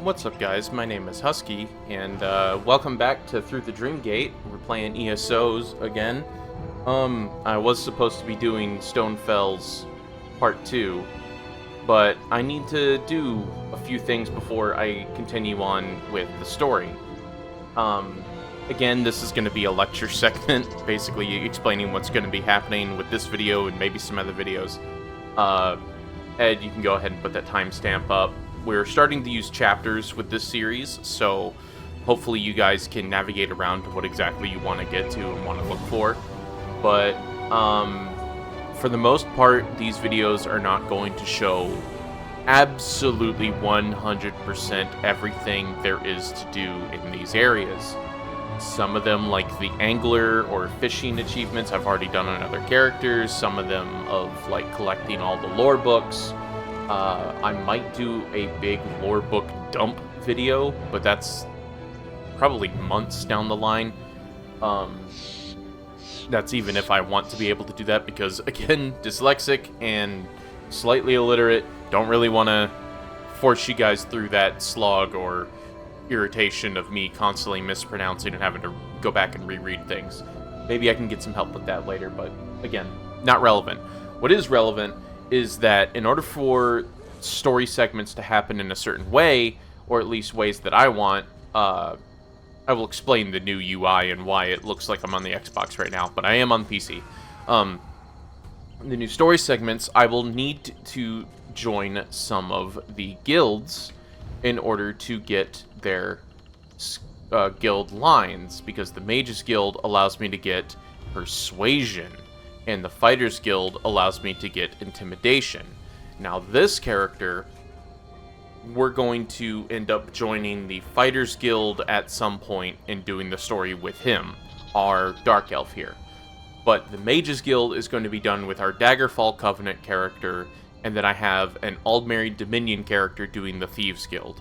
What's up, guys? My name is Huskey, and welcome back to Through the Dream Gate. We're playing ESOs again. I was supposed to be doing Stonefell's Part 2, but I need to do a few things before I continue on with the story. Again, this is going to be a lecture segment, basically explaining what's going to be happening with this video and maybe some other videos. Ed, you can go ahead and put that timestamp up. We're starting to use chapters with this series, so hopefully you guys can navigate around to what exactly you want to get to and want to look for. But for the most part, these videos are not going to show absolutely 100% everything there is to do in these areas. Some of them, like the angler or fishing achievements, I've already done on other characters. Some of them of like collecting all the lore books. I might do a big lore book dump video, but that's probably months down the line. That's even if I want to be able to do that, because again, dyslexic and slightly illiterate, don't really want to force you guys through that slog or irritation of me constantly mispronouncing and having to go back and reread things. Maybe I can get some help with that later, but again, not relevant. What is relevant is that in order for story segments to happen in a certain way, or at least ways that I want, I will explain the new UI and why it looks like I'm on the Xbox right now, but I am on PC. The new story segments, I will need to join some of the guilds in order to get their guild lines, because the Mages Guild allows me to get Persuasion, and the Fighters Guild allows me to get Intimidation. Now this character, we're going to end up joining the Fighters Guild at some point and doing the story with him, our Dark Elf here. But the Mages Guild is going to be done with our Daggerfall Covenant character, and then I have an Aldmeri Dominion character doing the Thieves Guild.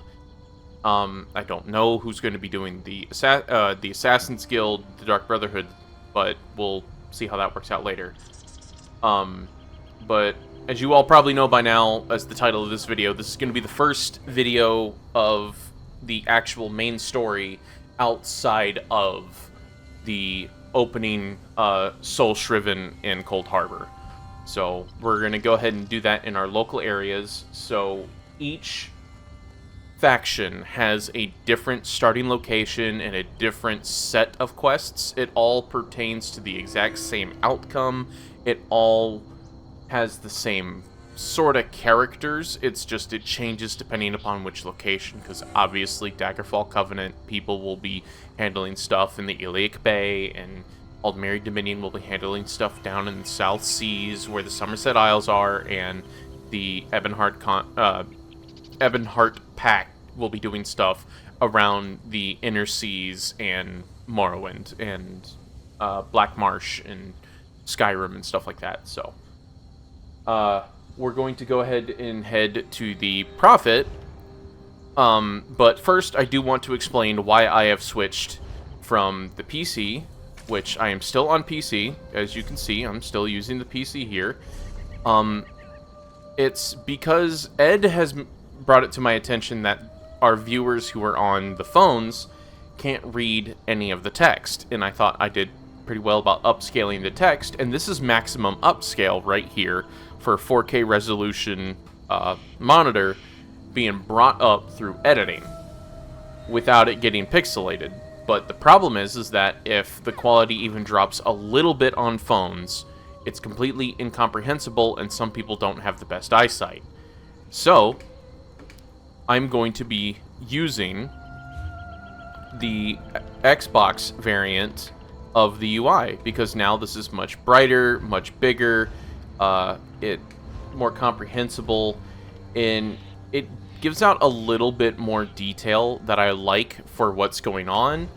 I don't know who's going to be doing the Assassin's Guild, the Dark Brotherhood, but we'll see how that works out later. But as you all probably know by now, as the title of this video, this is going to be the first video of the actual main story outside of the opening Soul Shriven in Cold Harbor. So we're going to go ahead and do that in our local areas. So each faction has a different starting location and a different set of quests. It all pertains to the exact same outcome. It all has the same sort of characters. It's just it changes depending upon which location, because obviously Daggerfall Covenant people will be handling stuff in the Iliac Bay, and Aldmeri Dominion will be handling stuff down in the South Seas where the Somerset Isles are, and the Ebonheart Pact will be doing stuff around the Inner Seas and Morrowind and Black Marsh and Skyrim and stuff like that. So we're going to go ahead and head to the Prophet. But first, I do want to explain why I have switched from the PC, which I am still on PC. As you can see, I'm still using the PC here. It's because Ed has brought it to my attention that our viewers who are on the phones can't read any of the text, and I thought I did pretty well about upscaling the text, and this is maximum upscale right here for 4K resolution monitor being brought up through editing without it getting pixelated. But the problem is that if the quality even drops a little bit on phones, it's completely incomprehensible, and some people don't have the best eyesight. So I'm going to be using the Xbox variant of the UI, because now this is much brighter, much bigger, it more comprehensible, and it gives out a little bit more detail that I like for what's going on,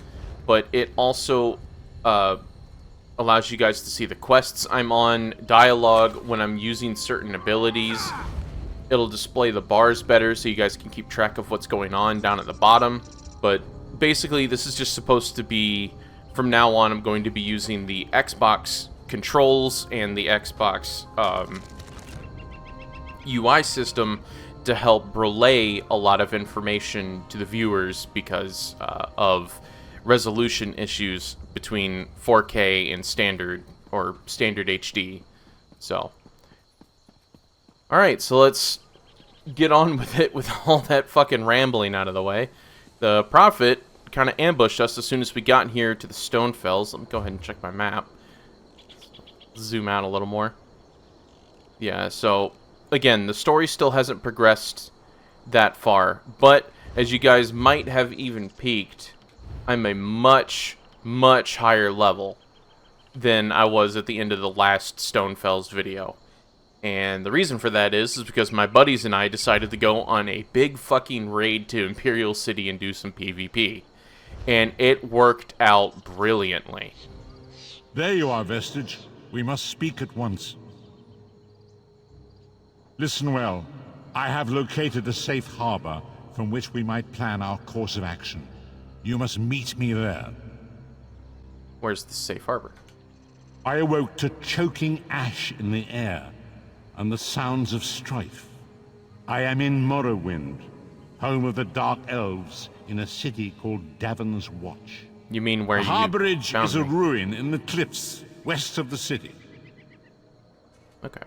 but it also allows you guys to see the quests I'm on, dialogue, when I'm using certain abilities. It'll display the bars better so you guys can keep track of what's going on down at the bottom. But basically, this is just supposed to be, from now on, I'm going to be using the Xbox controls and the Xbox UI system to help relay a lot of information to the viewers because of resolution issues between 4K and standard or standard HD. So, alright, so let's get on with it with all that fucking rambling out of the way. The Prophet kind of ambushed us as soon as we got here to the Stonefells. Let me go ahead and check my map. Zoom out a little more. Yeah, so again, the story still hasn't progressed that far, but as you guys might have even peeked, I'm a much, much higher level than I was at the end of the last Stonefells video. And the reason for that is because my buddies and I decided to go on a big fucking raid to Imperial City and do some PvP. And it worked out brilliantly. There you are, Vestige. We must speak at once. Listen well. I have located a safe harbor from which we might plan our course of action. You must meet me there. Where's the safe harbor? I awoke to choking ash in the air and the sounds of strife. I am in Morrowind, home of the Dark Elves, in a city called Davon's Watch. You mean where the you harborage found is a me? ruin in the cliffs west of the city. Okay.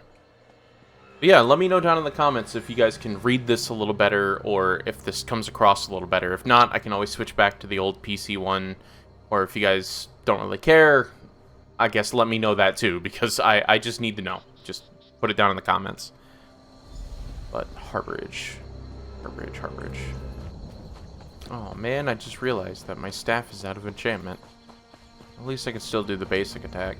But yeah, let me know down in the comments if you guys can read this a little better or if this comes across a little better. If not, I can always switch back to the old PC one. Or if you guys don't really care, I guess let me know that too, because I just need to know. Just put it down in the comments. But Harborage. Harborage. Oh man, I just realized that my staff is out of enchantment. At least I can still do the basic attack.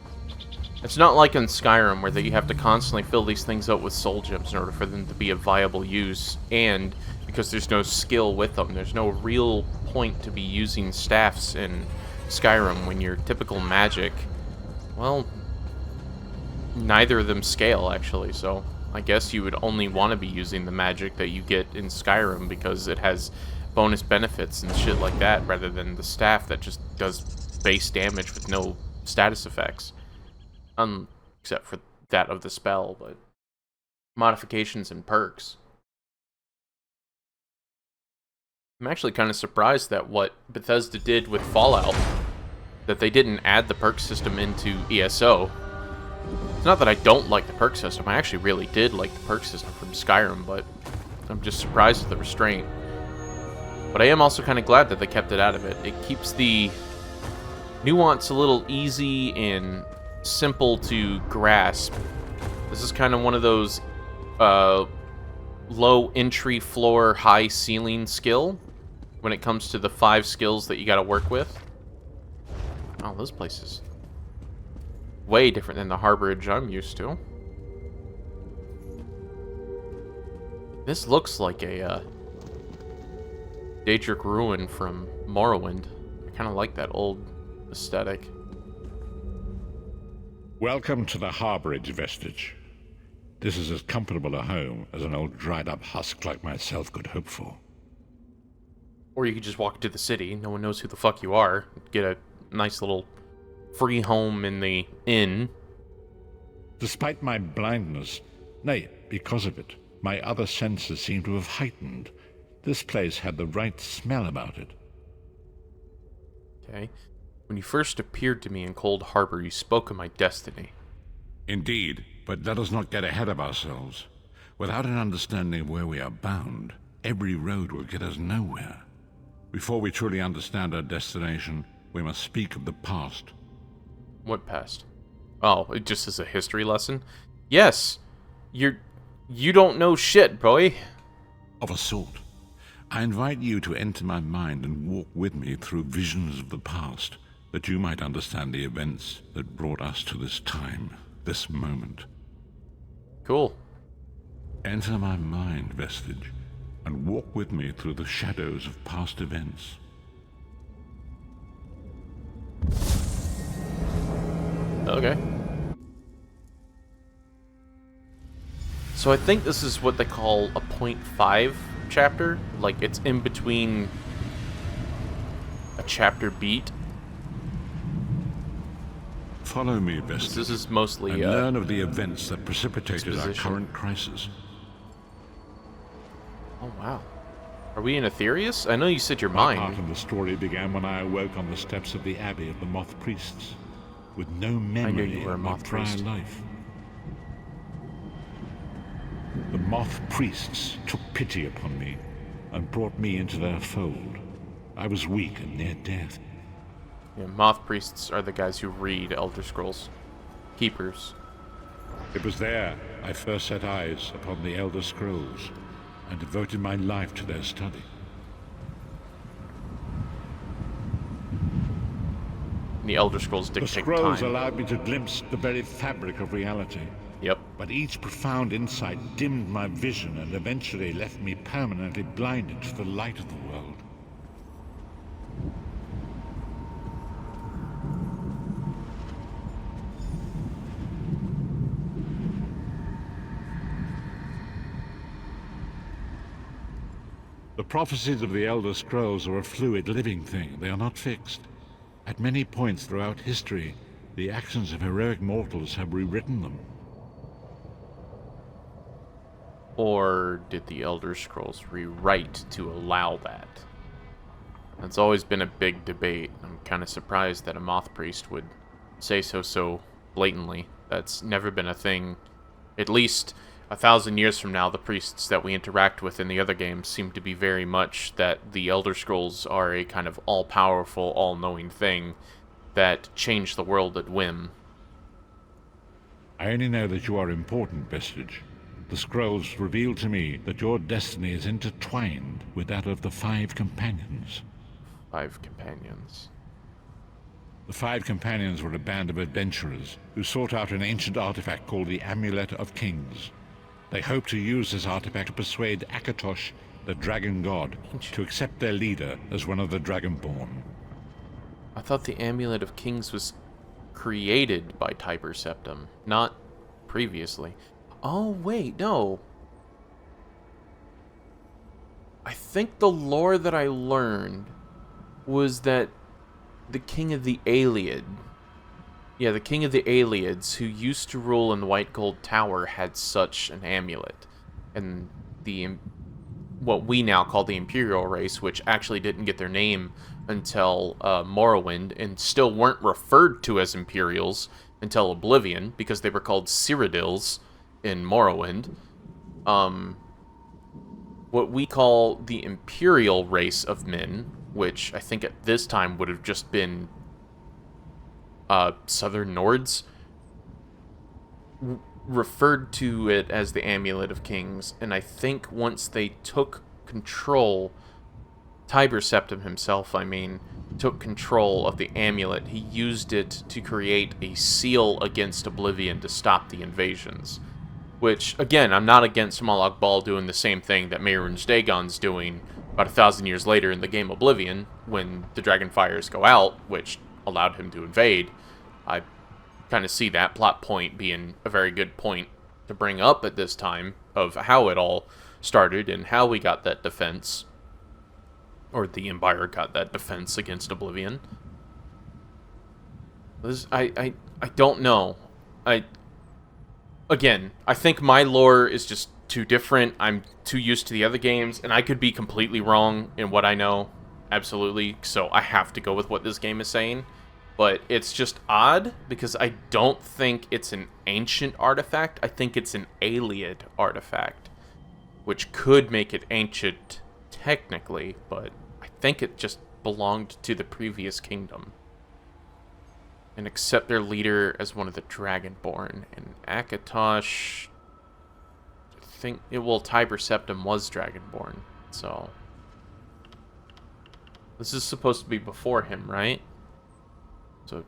It's not like in Skyrim where you have to constantly fill these things up with soul gems in order for them to be of viable use, and because there's no skill with them, there's no real point to be using staffs in Skyrim when your typical magic, well, neither of them scale actually, so I guess you would only want to be using the magic that you get in Skyrim because it has bonus benefits and shit like that rather than the staff that just does base damage with no status effects. Except for that of the spell, but modifications and perks. I'm actually kind of surprised that what Bethesda did with Fallout, that they didn't add the perk system into ESO. It's not that I don't like the perk system, I actually really did like the perk system from Skyrim, but I'm just surprised at the restraint. But I am also kind of glad that they kept it out of it. It keeps the nuance a little easy and simple to grasp. This is kind of one of those low entry floor, high ceiling skill when it comes to the 5 skills that you got to work with. Oh, this place is way different than the harborage I'm used to. This looks like a Daedric ruin from Morrowind. I kind of like that old aesthetic. Welcome to the harborage, Vestige. This is as comfortable a home as an old dried-up husk like myself could hope for. Or you could just walk into the city, no one knows who the fuck you are, get a nice little free home in the inn. Despite my blindness, nay, because of it, my other senses seem to have heightened. This place had the right smell about it. Okay. When you first appeared to me in Cold Harbor, you spoke of my destiny. Indeed, but let us not get ahead of ourselves. Without an understanding of where we are bound, every road will get us nowhere. Before we truly understand our destination, we must speak of the past. What past? Oh, it just is a history lesson? Yes. You don't know shit, boy. Of a sort. I invite you to enter my mind and walk with me through visions of the past, that you might understand the events that brought us to this time, this moment. Cool. Enter my mind, Vestige, and walk with me through the shadows of past events. Okay. So I think this is what they call a 0.5 chapter. Like, it's in between a chapter beat. Follow me, Vestige. This is mostly and learn of the events that precipitated our exposition. current crisis. Oh, wow. Are we in Aetherius? I know you said your My mind. part of the story began when I awoke on the steps of the Abbey of the Moth Priests, with no memory you were a of my Moth prior Priest. life. The Moth Priests took pity upon me and brought me into their fold. I was weak and near death. Yeah, Moth Priests are the guys who read Elder Scrolls. Keepers. It was there I first set eyes upon the Elder Scrolls and devoted my life to their study. The Elder Scrolls The dictate scrolls time. allowed me to glimpse the very fabric of reality. Yep. But each profound insight dimmed my vision and eventually left me permanently blinded to the light of the world. The prophecies of the Elder Scrolls are a fluid, living thing. They are not fixed. At many points throughout history, the actions of heroic mortals have rewritten them. Or did the Elder Scrolls rewrite to allow that? That's always been a big debate. I'm kind of surprised that a Moth Priest would say so blatantly. That's never been a thing. At least 1,000 years from now, the priests that we interact with in the other games seem to be very much that the Elder Scrolls are a kind of all-powerful, all-knowing thing that change the world at whim. I only know that you are important, Vestige. The scrolls reveal to me that your destiny is intertwined with that of the Five Companions. 5 companions. The Five Companions were a band of adventurers who sought out an ancient artifact called the Amulet of Kings. They hoped to use this artifact to persuade Akatosh, the dragon god, to accept their leader as one of the Dragonborn. I thought the Amulet of Kings was created by Tiber Septim, not previously. Oh, wait, no. I think the lore that I learned was that the King of the Aeliid, the King of the Aelids, who used to rule in the White Gold Tower, had such an amulet. And what we now call the Imperial race, which actually didn't get their name until Morrowind, and still weren't referred to as Imperials until Oblivion, because they were called Cyrodiils in Morrowind. What we call the Imperial race of men, which I think at this time would have just been Southern Nords, referred to it as the Amulet of Kings, and I think once they took control, Tiber Septim himself, took control of the amulet, he used it to create a seal against Oblivion to stop the invasions. Which, again, I'm not against Molag Bal doing the same thing that Mehrunes Dagon's doing about 1,000 years later in the game Oblivion, when the Dragonfires go out, which allowed him to invade. I kind of see that plot point being a very good point to bring up at this time, of how it all started and how we got that defense, or the Empire got that defense against Oblivion. I don't know. Again, I think my lore is just too different. I'm too used to the other games, and I could be completely wrong in what I know. Absolutely. So I have to go with what this game is saying. But it's just odd, because I don't think it's an ancient artifact. I think it's an Aeliid artifact, which could make it ancient technically, but I think it just belonged to the previous kingdom. And accept their leader as one of the Dragonborn. And Akatosh, I think, Tiber Septim was Dragonborn, so this is supposed to be before him, right? So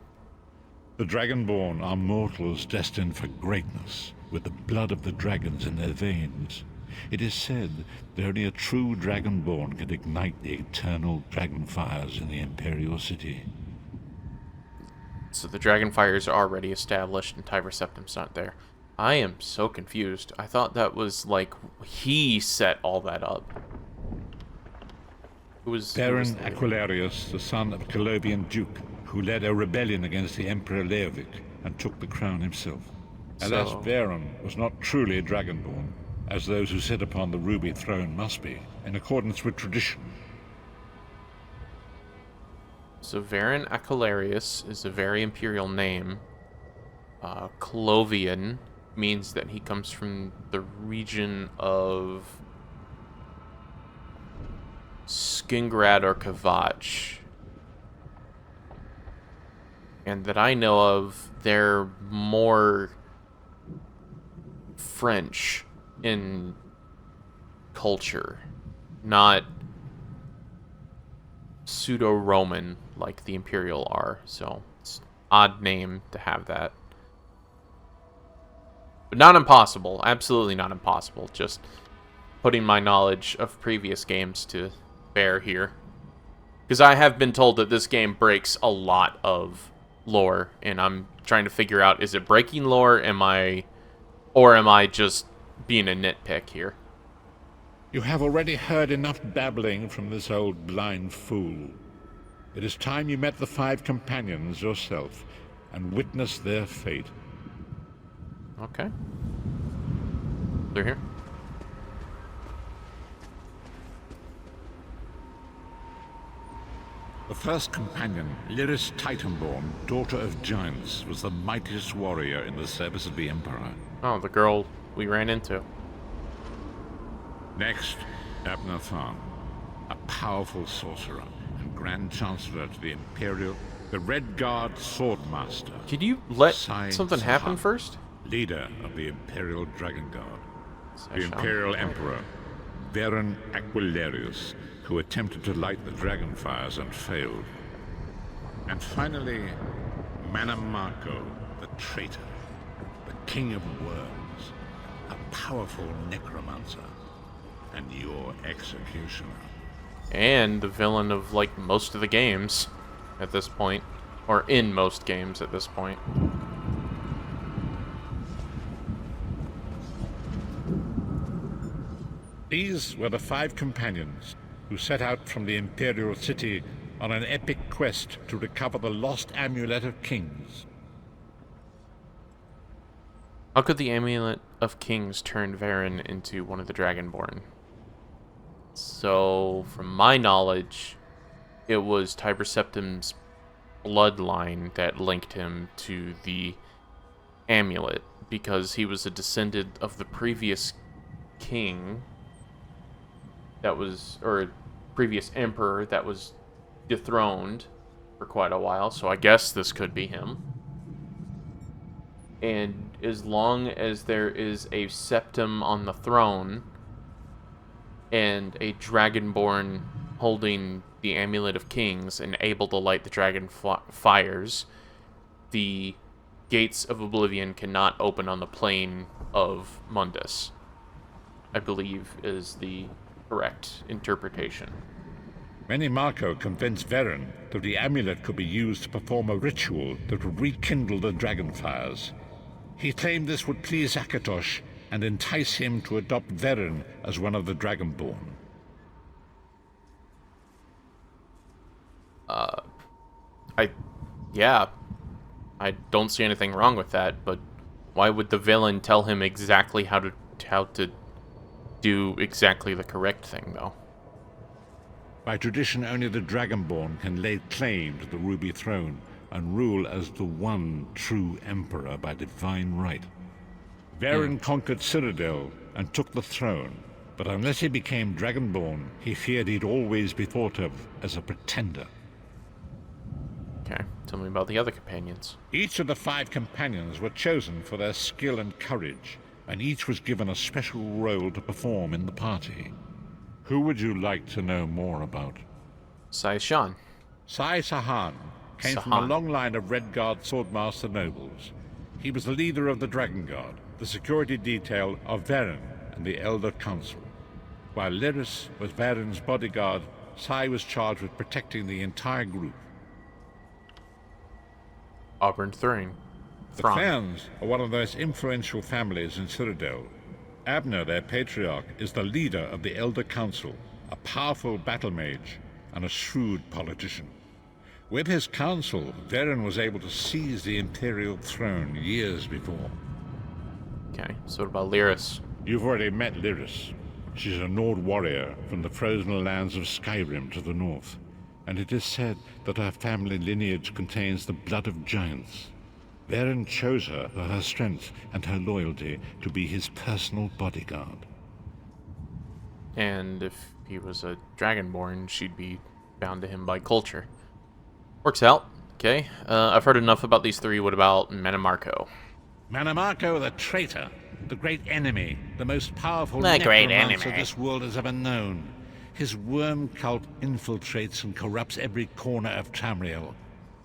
The Dragonborn are mortals destined for greatness, with the blood of the dragons in their veins. It is said that only a true Dragonborn can ignite the eternal dragon fires in the Imperial City. So the Dragonfires are already established and Tiber Septim's not there. I am so confused. I thought that was like he set all that up. Baron Aquilarius, the son of a Colovian duke, who led a rebellion against the Emperor Leovic and took the crown himself. Alas, Baron was not truly a Dragonborn. as those who sit upon the ruby throne must be, in accordance with tradition. So AbigailAlix is a very imperial name. Clovian means that he comes from the region of Skingrad or Kavach. And that I know of, they're more French in culture, not pseudo-Roman like the Imperial are. So it's an odd name to have that. But not impossible. Absolutely not impossible. Just putting my knowledge of previous games to bear here. Because I have been told that this game breaks a lot of lore, and I'm trying to figure out, is it breaking lore, or am I just being a nitpick here? You have already heard enough babbling from this old blind fool. It is time you met the 5 companions yourself and witnessed their fate. Okay. They're here. The first companion, Lyris Titanborn, daughter of giants, was the mightiest warrior in the service of the Emperor. Oh, the girl we ran into. Next, Abner Tharn, a powerful sorcerer and Grand Chancellor to the Red Guard Swordmaster. Could you let Sai something happen Sahan, first? leader of the Imperial Dragon Guard. Sai The Sahan. Imperial Emperor, Varen Aquilarius, who attempted to light the dragon fires and failed. And finally, Manamarco, the traitor, the king of worms, a powerful necromancer, and your executioner. And the villain of, like, most of the games at this point. Or in most games at this point. These were the 5 companions who set out from the Imperial City on an epic quest to recover the lost Amulet of Kings. How could the Amulet of Kings turn Varen into one of the Dragonborn? So, from my knowledge, it was Tiber Septim's bloodline that linked him to the amulet, because he was a descendant of the previous king that was, or previous emperor that was dethroned for quite a while, so I guess this could be him. And as long as there is a septim on the throne and a dragonborn holding the Amulet of Kings and able to light the dragon fires, the gates of Oblivion cannot open on the plane of Mundus, I believe is the correct interpretation. Menimarco convinced Varen that the amulet could be used to perform a ritual that would rekindle the dragon fires. He claimed this would please Akatosh and entice him to adopt Varen as one of the Dragonborn. I don't see anything wrong with that, but why would the villain tell him exactly how to do exactly the correct thing, though? By tradition, only the Dragonborn can lay claim to the Ruby Throne and rule as the one true Emperor by divine right. Varen conquered Cyrodiil and took the throne, but unless he became Dragonborn, he feared he'd always be thought of as a pretender. Okay, tell me about the other companions. Each of the 5 companions were chosen for their skill and courage, and each was given a special role to perform in the party. Who would you like to know more about? Sai Sahan. Sai Sahan came from a long line of Red Guard Swordmaster nobles. He was the leader of the Dragon Guard, the security detail of Varen and the Elder Council. While Lyris was Varen's bodyguard, Sai was charged with protecting the entire group. Auburn Thrain. The clans are one of the most influential families in Cyrodiil. Abner, their patriarch, is the leader of the Elder Council, a powerful battle mage and a shrewd politician. With his council, Varen was able to seize the Imperial throne years before. Okay, so what about Lyris? You've already met Lyris. She's a Nord warrior from the frozen lands of Skyrim to the north, and it is said that her family lineage contains the blood of giants. Varen chose her for her strength and her loyalty to be his personal bodyguard. And if he was a dragonborn, she'd be bound to him by culture. Works out. Okay. I've heard enough about these three. What about Manamarco? Manamarco the traitor, the great enemy, the most powerful The great necromancer enemy. this world has ever known. His worm cult infiltrates and corrupts every corner of Tamriel.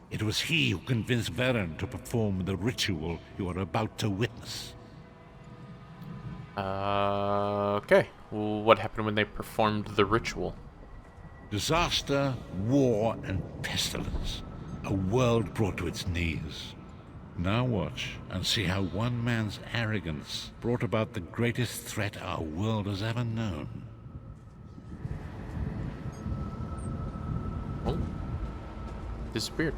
It was he who convinced Varen to perform the ritual you are about to witness. Okay. Well, what happened when they performed the ritual? Disaster, war, and pestilence. A world brought to its knees. Now watch and see how one man's arrogance brought about the greatest threat our world has ever known. Oh. Disappeared.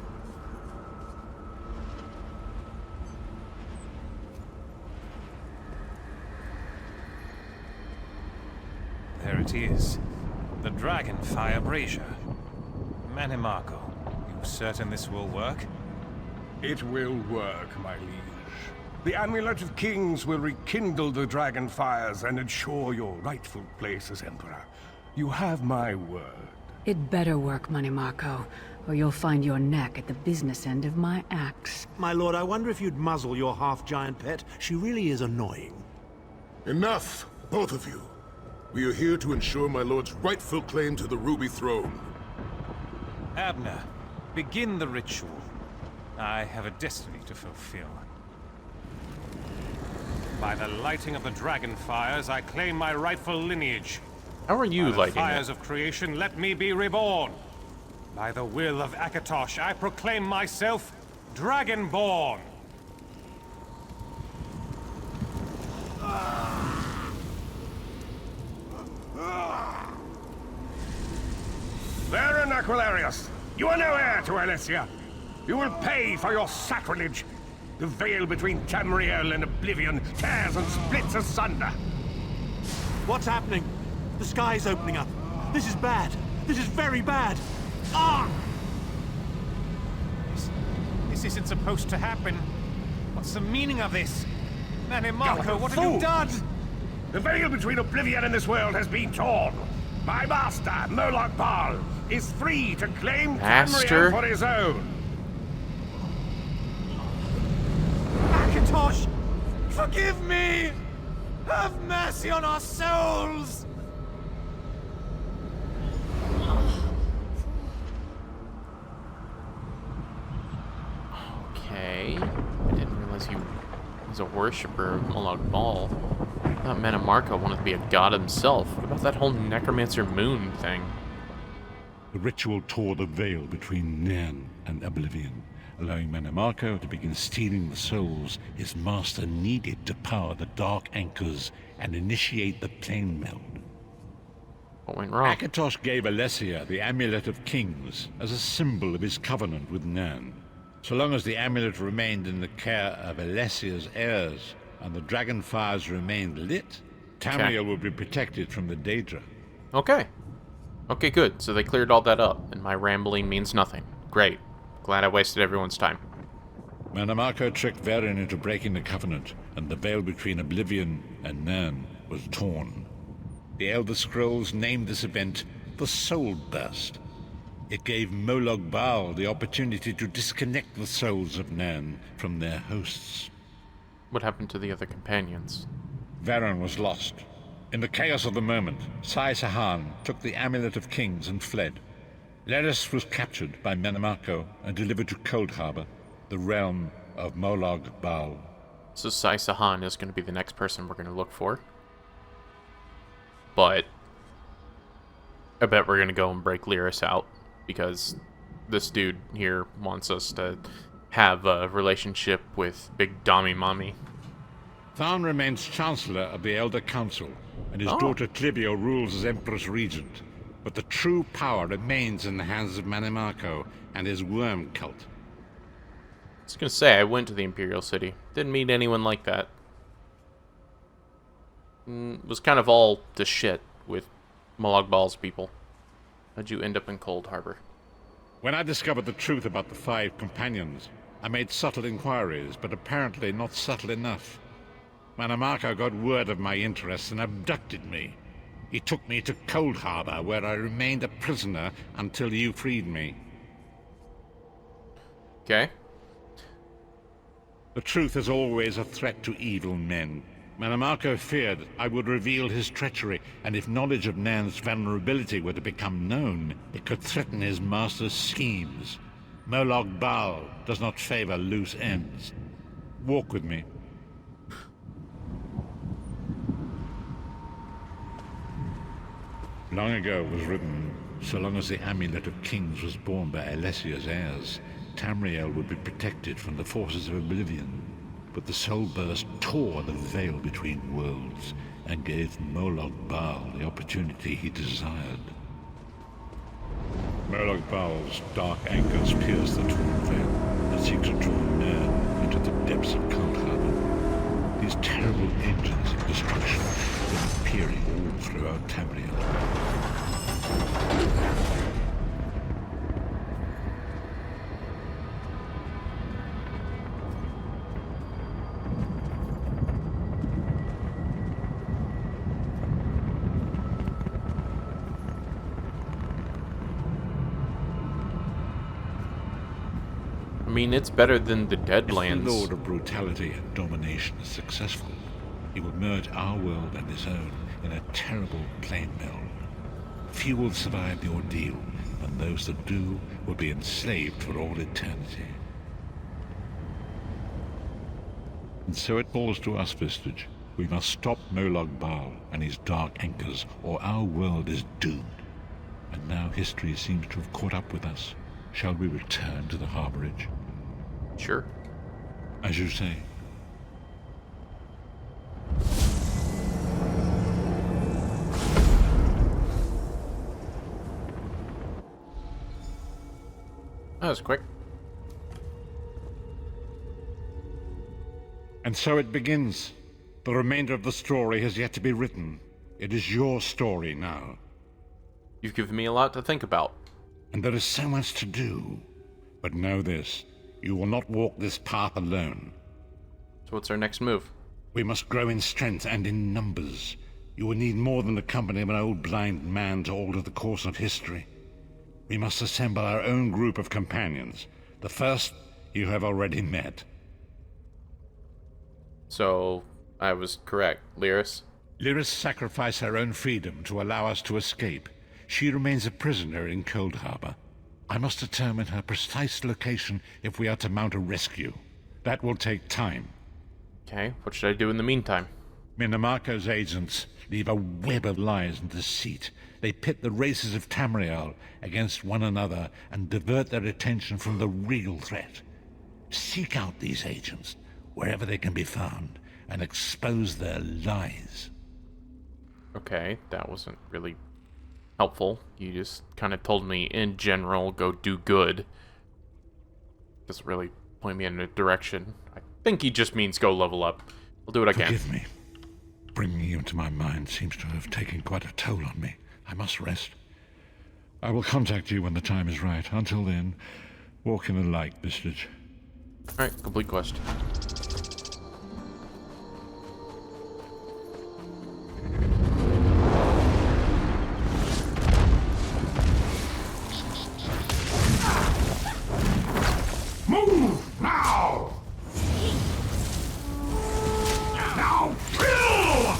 There it is. The Dragonfire Brazier. Manamarco, you certain this will work? It will work, my liege. The Amulet of Kings will rekindle the dragon fires and ensure your rightful place as Emperor. You have my word. It better work, Manamarco, or you'll find your neck at the business end of my axe. My lord, I wonder if you'd muzzle your half-giant pet. She really is annoying. Enough, both of you. We are here to ensure my lord's rightful claim to the Ruby Throne. Abner, begin the ritual. I have a destiny to fulfill. By the lighting of the dragon fires, I claim my rightful lineage. How are you By the lighting fires it? of creation, let me be reborn. By the will of Akatosh, I proclaim myself Dragonborn. Varen Aquilarius, you are no heir to Alesia. You will pay for your sacrilege. The veil between Tamriel and Oblivion tears and splits asunder. What's happening? The sky's opening up. This is bad. This is very bad. Ah! This isn't supposed to happen. What's the meaning of this? Manamarco, what have Fool! you done? The veil between Oblivion and this world has been torn. My master, Moloch Baal, is free to claim Master? Tamriel for his own. Akatosh, forgive me! Have mercy on our souls! Okay. I didn't realize he was a worshipper of Moloch Baal. I thought Manamarco wanted to be a god himself. What about that whole Necromancer Moon thing? The ritual tore the veil between Nairn and Oblivion, allowing Manamarco to begin stealing the souls his master needed to power the Dark Anchors and initiate the plane meld. What went wrong? Akatosh gave Alesia the Amulet of Kings as a symbol of his covenant with Nairn. So long as the amulet remained in the care of Alessia's heirs and the dragon fires remained lit, Tamriel would be protected from the Daedra. Okay. Okay, good. So they cleared all that up, and my rambling means nothing. Great. Glad I wasted everyone's time. Manamarco tricked Varen into breaking the covenant, and the veil between Oblivion and Nairn was torn. The Elder Scrolls named this event the Soul Burst. It gave Moloch Baal the opportunity to disconnect the souls of Nairn from their hosts. What happened to the other companions? Varen was lost. In the chaos of the moment, Sai Sahan took the Amulet of Kings and fled. Lyris was captured by Manamarco and delivered to Cold Harbor, the realm of Moloch Baal. So Sai Sahan is going to be the next person we're going to look for. But I bet we're going to go and break Lyris out, because this dude here wants us to have a relationship with Big Dommy Mommy. Tharn remains Chancellor of the Elder Council, and his daughter Clibio rules as Empress Regent. But the true power remains in the hands of Manamarco and his worm cult. I was going to say, I went to the Imperial City. Didn't meet anyone like that. was kind of all to shit with Molag Bal's people. How'd you end up in Cold Harbor? When I discovered the truth about the 5 companions, I made subtle inquiries, but apparently not subtle enough. Manimarco got word of my interests and abducted me. He took me to Cold Harbor, where I remained a prisoner until you freed me. Okay. The truth is always a threat to evil men. Manimarco feared I would reveal his treachery, and if knowledge of Nan's vulnerability were to become known, it could threaten his master's schemes. Molag Bal does not favor loose ends. Walk with me. Long ago was written, so long as the Amulet of Kings was borne by Alessia's heirs, Tamriel would be protected from the forces of oblivion. But the soul burst tore the veil between worlds and gave Molag Bal the opportunity he desired. Molag Bal's dark anchors pierce the torn veil and seek to draw Nan into the depths of Cold Harbor. These terrible engines of destruction have been appearing all throughout Tamriel. I mean, it's better than the Deadlands. If the Lord of Brutality and Domination is successful, he will merge our world and his own in a terrible plane meld. Few will survive the ordeal, and those that do will be enslaved for all eternity. And so it falls to us, Vistage. We must stop Molag Bal and his dark anchors, or our world is doomed. And now history seems to have caught up with us. Shall we return to the harborage? Sure. As you say. That was quick. And so it begins. The remainder of the story has yet to be written. It is your story now. You've given me a lot to think about. And there is so much to do. But know this, you will not walk this path alone. So what's our next move? We must grow in strength and in numbers. You will need more than the company of an old blind man to alter the course of history. We must assemble our own group of companions. The first you have already met. So, I was correct. Lyris? Lyris sacrificed her own freedom to allow us to escape. She remains a prisoner in Cold Harbor. I must determine her precise location if we are to mount a rescue. That will take time. Okay, what should I do in the meantime? Minimarco's agents leave a web of lies and deceit. They pit the races of Tamriel against one another and divert their attention from the real threat. Seek out these agents, wherever they can be found, and expose their lies. Okay, that wasn't really helpful. You just kind of told me, in general, go do good. Doesn't really point me in a direction. I think he just means go level up. I'll do it again. Forgive me. Bringing you into my mind seems to have taken quite a toll on me. I must rest. I will contact you when the time is right. Until then, walk in the light, Vistage. Alright, complete quest. Move now! Now kill!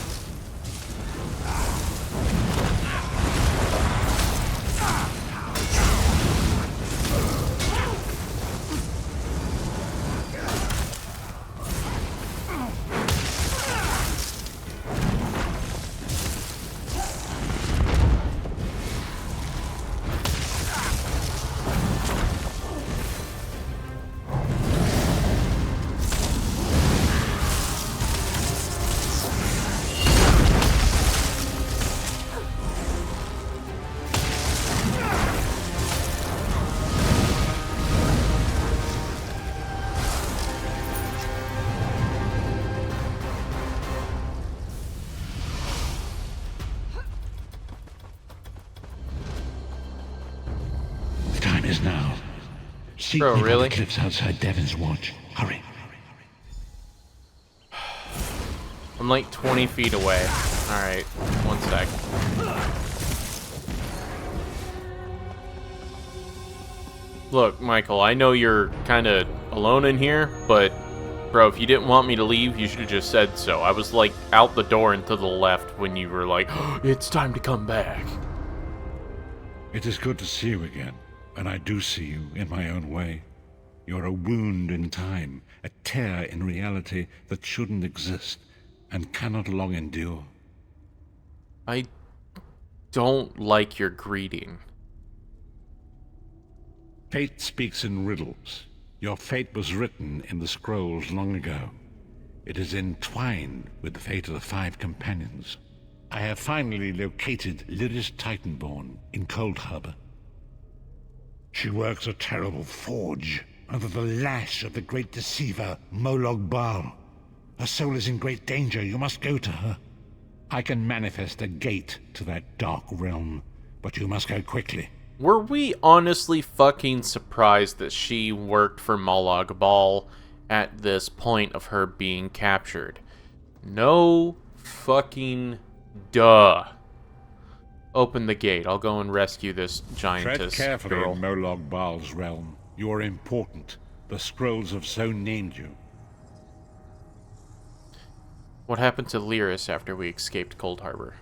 now. Seek Bro, me by really? the cliffs outside Devon's Watch. Hurry. I'm like 20 feet away. Alright, one sec. Look, Michael, I know you're kind of alone in here, but, bro, if you didn't want me to leave, you should have just said so. I was, like, out the door and to the left when you were like, oh, it's time to come back. It is good to see you again, and I do see you in my own way. You're a wound in time, a tear in reality that shouldn't exist and cannot long endure. I don't like your greeting. Fate speaks in riddles. Your fate was written in the scrolls long ago. It is entwined with the fate of the 5 companions. I have finally located Lyris Titanborn in Cold Harbor. She works a terrible forge under the lash of the great deceiver, Molag Bal. Her soul is in great danger. You must go to her. I can manifest a gate to that dark realm, but you must go quickly. Were we honestly fucking surprised that she worked for Molag Bal at this point of her being captured? No fucking duh. Open the gate. I'll go and rescue this giantess Tread carefully girl. in Molag Bal's realm. You are important. The scrolls have so named you. What happened to Lyris after we escaped Cold Harbor?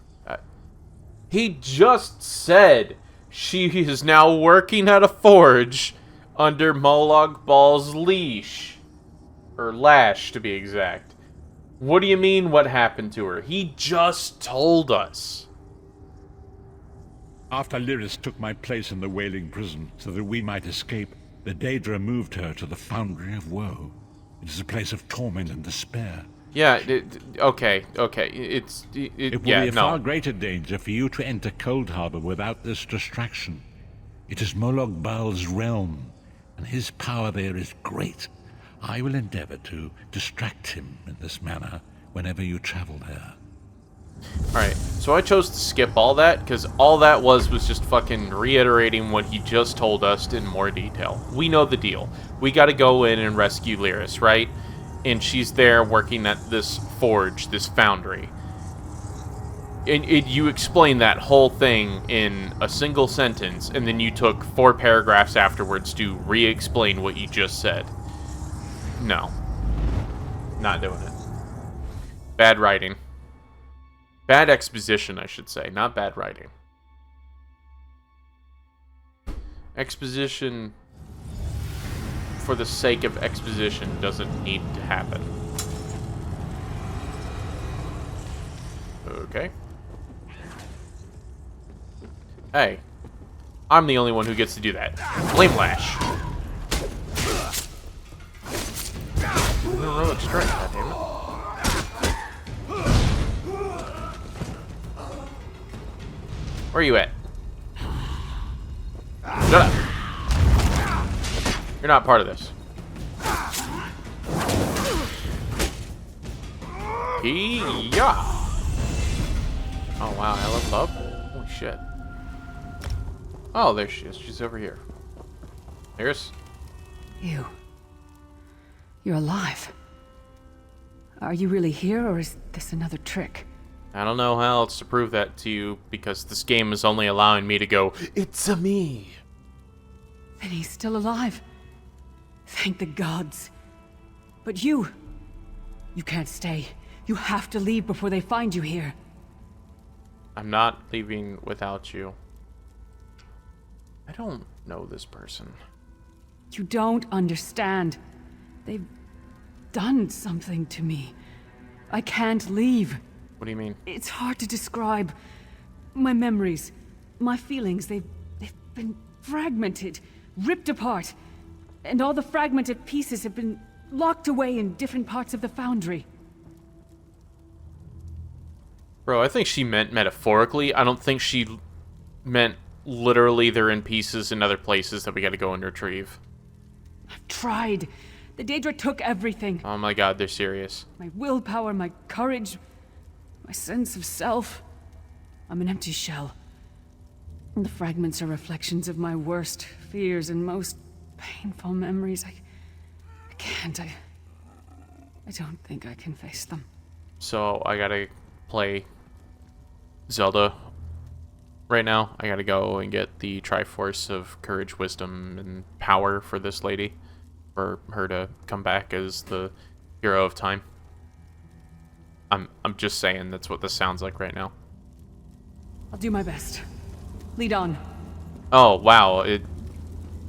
He just said she is now working at a forge under Molag Bal's leash. Or lash, to be exact. What do you mean, what happened to her? He just told us. After Lyris took my place in the Wailing Prison so that we might escape, the Daedra moved her to the Foundry of Woe. It is a place of torment and despair. Yeah, okay. It will yeah, be a no. far greater danger for you to enter Cold Harbor without this distraction. It is Molag Bal's realm, and his power there is great. I will endeavor to distract him in this manner whenever you travel there. Alright, so I chose to skip all that, because all that was just fucking reiterating what he just told us in more detail. We know the deal. We gotta go in and rescue Lyris, right? And she's there working at this forge, this foundry. And you explained that whole thing in a single sentence, and then you took 4 paragraphs afterwards to re-explain what you just said. No. Not doing it. Bad writing. Bad exposition, I should say, not bad writing. Exposition for the sake of exposition doesn't need to happen. Okay. Hey, I'm the only one who gets to do that. Flame Lash. Heroic strike, goddammit. Where are you at? Shut up. You're not part of this. Yeah. Oh wow, I leveled up. Holy shit. Oh, there she is. She's over here. Here's. You're alive. Are you really here, or is this another trick? I don't know how else to prove that to you, because this game is only allowing me to go, it's-a me. Then he's still alive. Thank the gods. But you can't stay. You have to leave before they find you here. I'm not leaving without you. I don't know this person. You don't understand. They've done something to me. I can't leave. What do you mean? It's hard to describe. My memories, my feelings, they've been fragmented, ripped apart. And all the fragmented pieces have been locked away in different parts of the foundry. Bro, I think she meant metaphorically. I don't think she meant literally they're in pieces in other places that we gotta go and retrieve. I've tried. The Daedra took everything. Oh my god, they're serious. My willpower, my courage, my sense of self. I'm an empty shell. The fragments are reflections of my worst fears and most painful memories. I can't. I don't think I can face them. So I gotta play Zelda right now. I gotta go and get the Triforce of Courage, Wisdom, and Power for this lady, for her to come back as the hero of time. I'm just saying that's what this sounds like right now. I'll do my best. Lead on. Oh wow,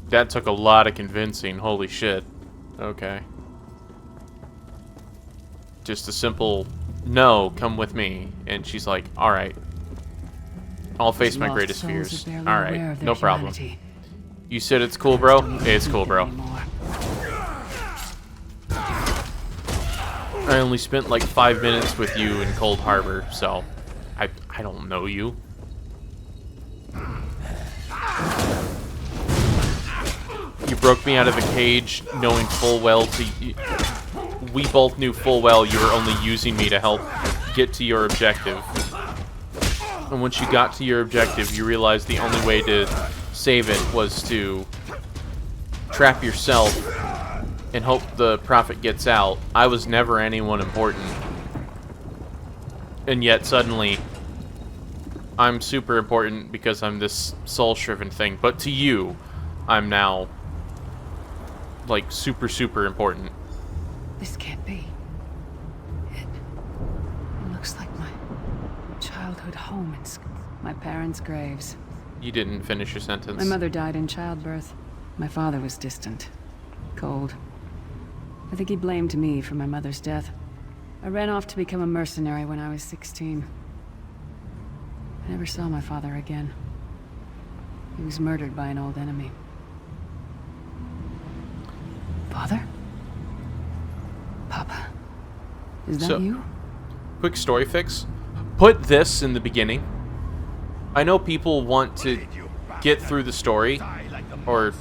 that took a lot of convincing. Holy shit. Okay. Just a simple no, come with me, and she's like, all right. I'll face my greatest fears. All right, no problem. You said it's cool, bro? It's cool, bro. I only spent like 5 minutes with you in Cold Harbor, so I don't know you. You broke me out of the cage, knowing full well we both knew full well you were only using me to help get to your objective. And once you got to your objective, you realized the only way to save it was to trap yourself and hope the prophet gets out. I was never anyone important. And yet suddenly, I'm super important because I'm this soul-shriven thing. But to you, I'm now, like, super, super important. This can't be. It looks like my childhood home and my parents' graves. You didn't finish your sentence. My mother died in childbirth. My father was distant, cold. I think he blamed me for my mother's death. I ran off to become a mercenary when I was 16. I never saw my father again. He was murdered by an old enemy. Father? Papa? Is that you? Quick story fix. Put this in the beginning. I know people want to get through the story or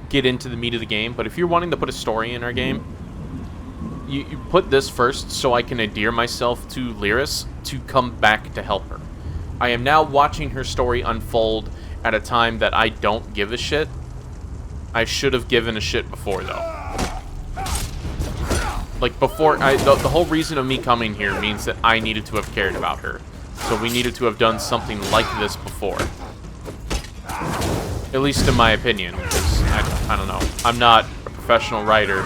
get into the meat of the game, but if you're wanting to put a story in our game, you put this first so I can endear myself to Lyris to come back to help her. I am now watching her story unfold at a time that I don't give a shit. I should have given a shit before, though. Like, before, the whole reason of me coming here means that I needed to have cared about her. So we needed to have done something like this before. At least in my opinion, because, I don't know. I'm not a professional writer.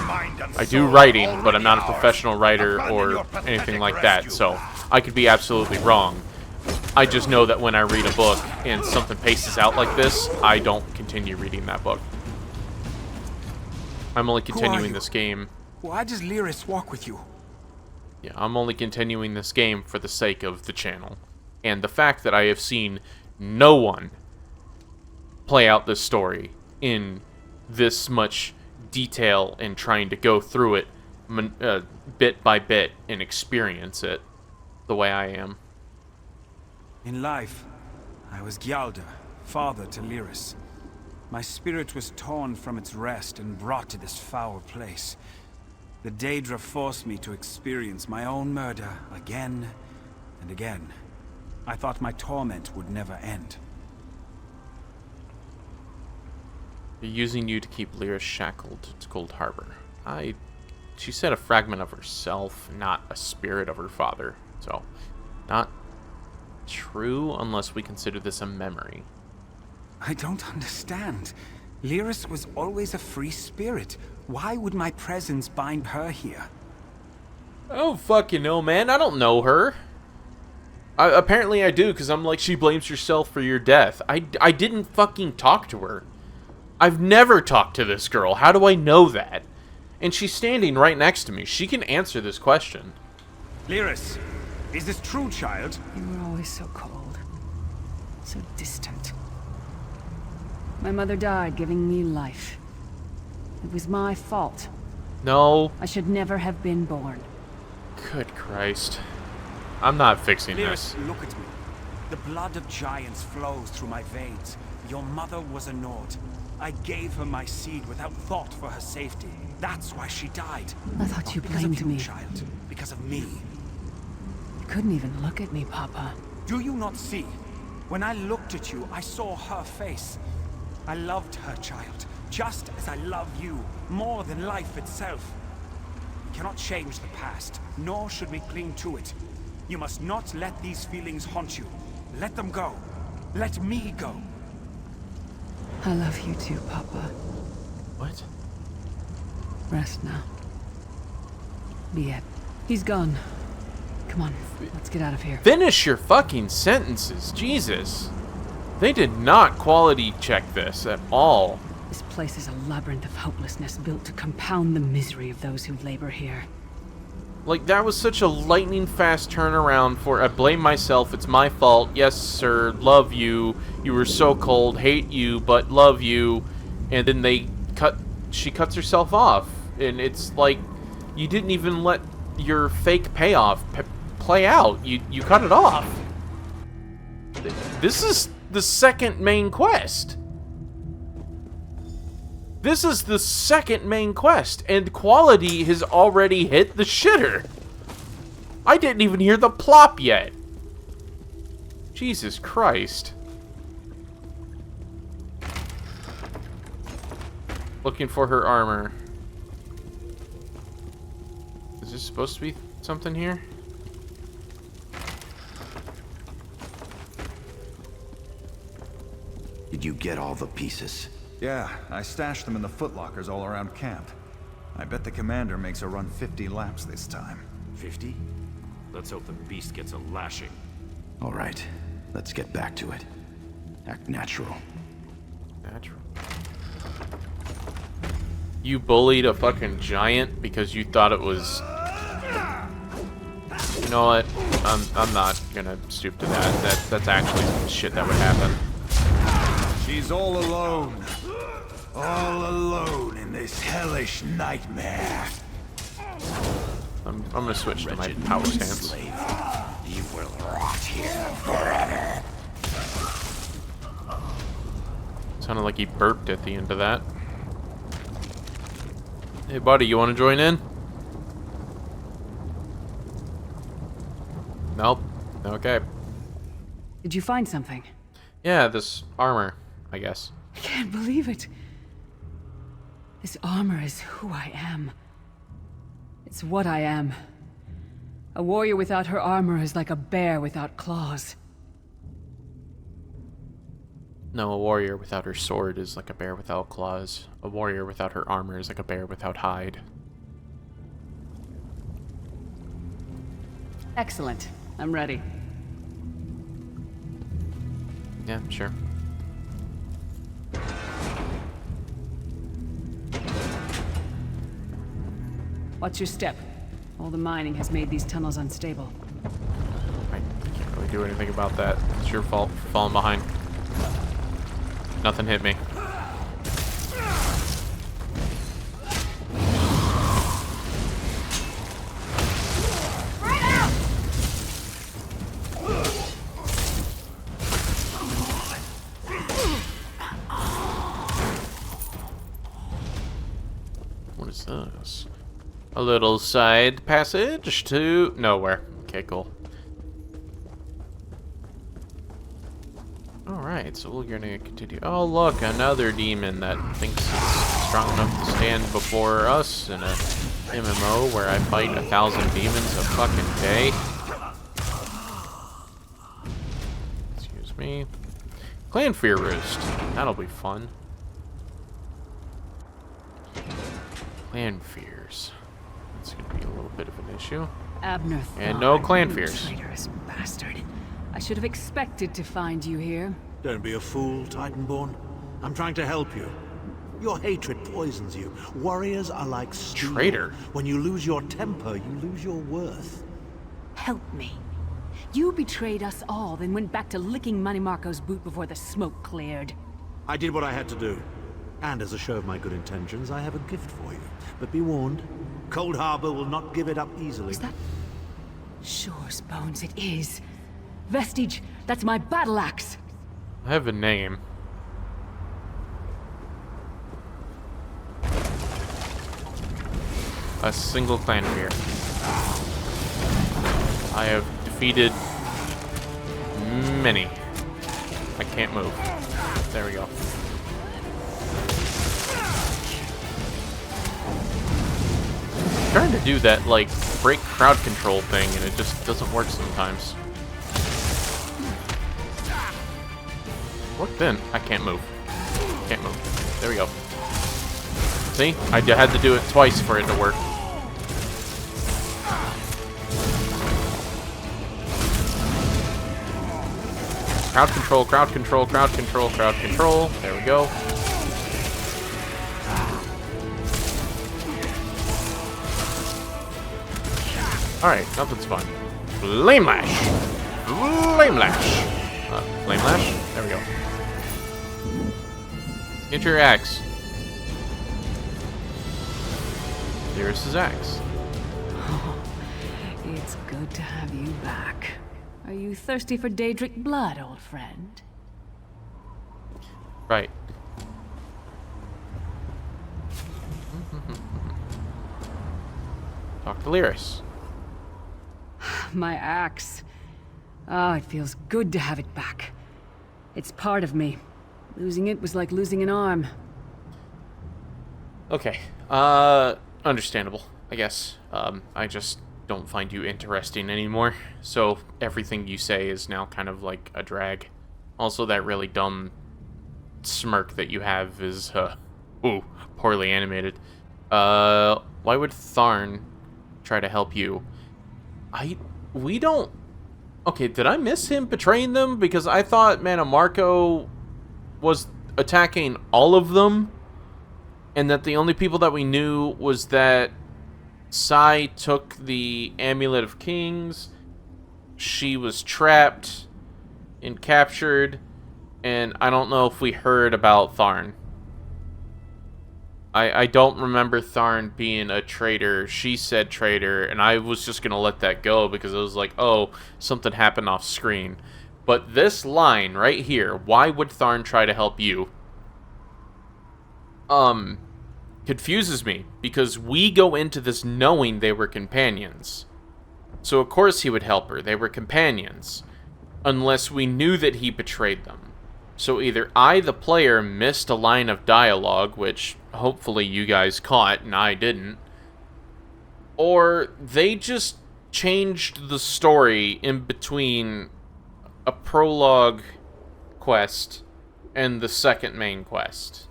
I do writing, but I'm not a professional writer or anything like that, so I could be absolutely wrong. I just know that when I read a book and something paces out like this, I don't continue reading that book. I'm only continuing this game. Why does Lyris walk with you? Yeah, I'm only continuing this game for the sake of the channel. And the fact that I have seen no one play out this story in this much detail and trying to go through it bit by bit and experience it the way I am. In life, I was Gyalda, father to Lyris. My spirit was torn from its rest and brought to this foul place. The Daedra forced me to experience my own murder again and again. I thought my torment would never end. They're using you to keep Lyris shackled to Cold Harbor. She said a fragment of herself, not a spirit of her father. So, not true unless we consider this a memory. I don't understand. Lyris was always a free spirit. Why would my presence bind her here? Oh, fucking no, man. I don't know her. Apparently I do, because I'm like, she blames herself for your death. I didn't fucking talk to her. I've never talked to this girl. How do I know that? And she's standing right next to me. She can answer this question. Lyris, is this true, child? You were always so cold. So distant. My mother died giving me life. It was my fault. No. I should never have been born. Good Christ. I'm not fixing Lyris, this. look at me. The blood of giants flows through my veins. Your mother was a Nord. I gave her my seed without thought for her safety. That's why she died. I thought you Because blamed of you, me. child. Because of me. You couldn't even look at me, Papa. Do you not see? When I looked at you, I saw her face. I loved her, child, just as I love you, more than life itself. We cannot change the past, nor should we cling to it. You must not let these feelings haunt you. Let them go. Let me go. I love you too, Papa. What? Rest now. Be it. He's gone. Come on, let's get out of here. Finish your fucking sentences, Jesus. They did not quality check this at all. This place is a labyrinth of hopelessness built to compound the misery of those who labor here. Like, that was such a lightning fast turnaround for, I blame myself, it's my fault, yes sir, love you, you were so cold, hate you, but love you, and then she cuts herself off, and it's like, you didn't even let your fake payoff play out, you cut it off. This is the second main quest. This is the second main quest, and quality has already hit the shitter. I didn't even hear the plop yet. Jesus Christ. Looking for her armor. Is this supposed to be something here? Did you get all the pieces? Yeah, I stashed them in the footlockers all around camp. I bet the commander makes a run 50 laps this time. 50? Let's hope the beast gets a lashing. All right, let's get back to it. Act natural. Natural. You bullied a fucking giant because you thought it was... You know what? I'm not gonna stoop to that. That's actually some shit that would happen. She's all alone. All alone in this hellish nightmare. I'm gonna switch to my power stance. Slave. You will rot here forever. Sounded like he burped at the end of that. Hey buddy, you wanna join in? Nope. Okay. Did you find something? Yeah, this armor, I guess. I can't believe it. This armor is who I am. It's what I am. A warrior without her armor is like a bear without claws. No, a warrior without her sword is like a bear without claws. A warrior without her armor is like a bear without hide. Excellent. I'm ready. Yeah, sure. Watch your step. All the mining has made these tunnels unstable. I can't really do anything about that. It's your fault for falling behind. Nothing hit me. What is this? A little side passage to nowhere. Okay, cool. Alright, so we're gonna continue. Oh, look, another demon that thinks it's strong enough to stand before us in a MMO where I fight 1,000 demons a fucking day. Excuse me. Clan Fear Roost. That'll be fun. Clan Fears. It's gonna be a little bit of an issue. Abner And no Thawne, clan you fears. Traitorous bastard. I should have expected to find you here. Don't be a fool, Titanborn. I'm trying to help you. Your hatred poisons you. Warriors are like steel. Traitor. When you lose your temper, you lose your worth. Help me. You betrayed us all, then went back to licking Manny Marco's boot before the smoke cleared. I did what I had to do. And as a show of my good intentions, I have a gift for you. But be warned, Cold Harbor will not give it up easily. Is that... Shore's bones, it is. Vestige, that's my battle axe. I have a name. A single clan fear. I have defeated many. I can't move. There we go. I'm trying to do that, like, break crowd control thing, and it just doesn't work sometimes. What then? I can't move. Can't move. There we go. See? I had to do it twice for it to work. Crowd control, crowd control, crowd control, crowd control. There we go. Alright, nothing's fun. Flame Lash! Flame Lash! Flame Lash? There we go. Get your axe. There's his axe. Oh, it's good to have you back. Are you thirsty for Daedric blood, old friend? Right. Talk to Lyris. My axe. Ah, it feels good to have it back. It's part of me. Losing it was like losing an arm. Okay. Understandable, I guess. I just don't find you interesting anymore. So everything you say is now kind of like a drag. Also, that really dumb smirk that you have is, ooh, poorly animated. Why would Tharn try to help you? We don't... Okay, did I miss him betraying them? Because I thought Marco was attacking all of them, and that the only people that we knew was that Sai took the Amulet of Kings, she was trapped and captured, and I don't know if we heard about Tharn. I don't remember Tharn being a traitor. She said traitor, and I was just going to let that go because it was like, oh, something happened off screen. But this line right here, why would Tharn try to help you? Confuses me, because we go into this knowing they were companions. So of course he would help her. They were companions. Unless we knew that he betrayed them. So either I, the player, missed a line of dialogue, which hopefully you guys caught and I didn't, or they just changed the story in between a prologue quest and the second main quest.